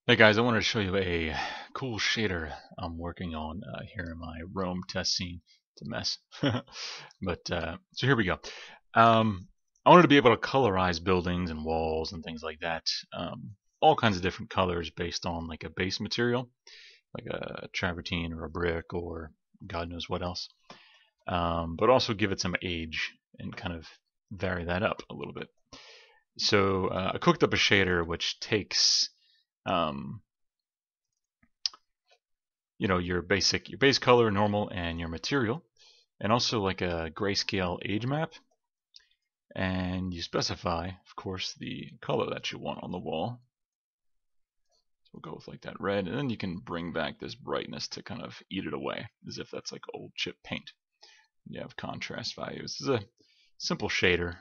Hey guys, I wanted to show you a cool shader I'm working on here in my Rome test scene. It's a mess. So here we go. I wanted to be able to colorize buildings and walls and things like that. All kinds of different colors based on like a base material, like a travertine or a brick or God knows what else. But also give it some age and kind of vary that up a little bit. So I cooked up a shader which takes um, your base color, normal, and your material, and also like a grayscale age map. And you specify, of course, the color that you want on the wall. So we'll go with like that red, and then you can bring back this brightness to kind of eat it away, as if that's like old chip paint. You have contrast values. This is a simple shader.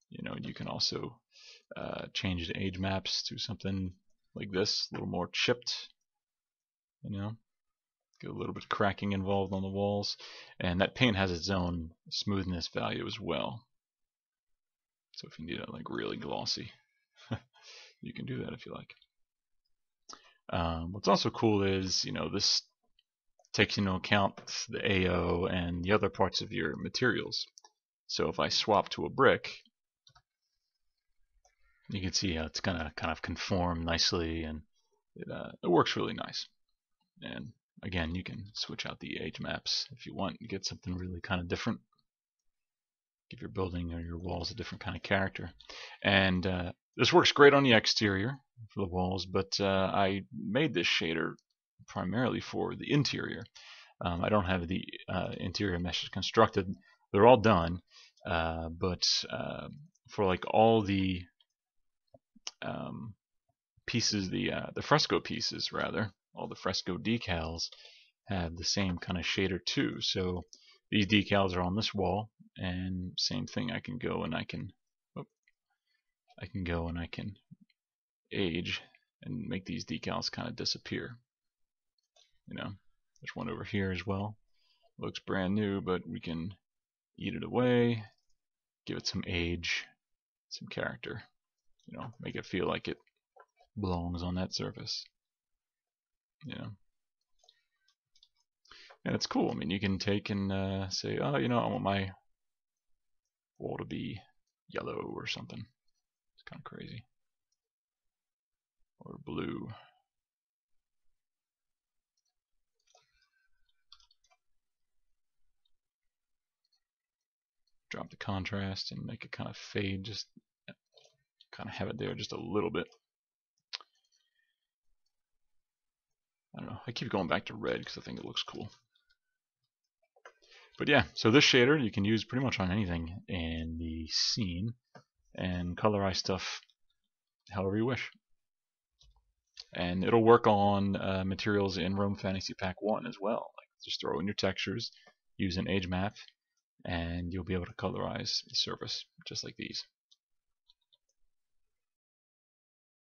You can also change the age maps to something like this, a little more chipped. You know, Get a little bit of cracking involved on the walls, and that paint has its own smoothness value as well. So if you need it like really glossy, you can do that if you like. What's also cool is this takes into account the AO and the other parts of your materials. So if I swap to a brick, you can see how it's gonna kind of conform nicely, and it works really nice. And again, you can switch out the age maps if you want. You get something really kind of different. Give your building or your walls a different kind of character. And this works great on the exterior for the walls, but I made this shader primarily for the interior. I don't have the interior meshes constructed. They're all done, but for like all the pieces, the fresco pieces rather, all the fresco decals have the same kind of shader too. So these decals are on this wall, and same thing. I can go and I can age and make these decals kind of disappear. There's one over here as well. Looks brand new, but we can eat it away, give it some age, some character. Make it feel like it belongs on that surface. You know, and it's cool. I mean, you can take and say, oh, I want my wall to be yellow or something. It's kind of crazy. Or blue. Drop the contrast and make it kind of fade, just kind of have it there just a little bit. I don't know. I keep going back to red because I think it looks cool. But yeah, so this shader you can use pretty much on anything in the scene and colorize stuff however you wish. And it'll work on materials in Rome Fantasy Pack 1 as well. Like, just throw in your textures, use an age map, and you'll be able to colorize the surface just like these.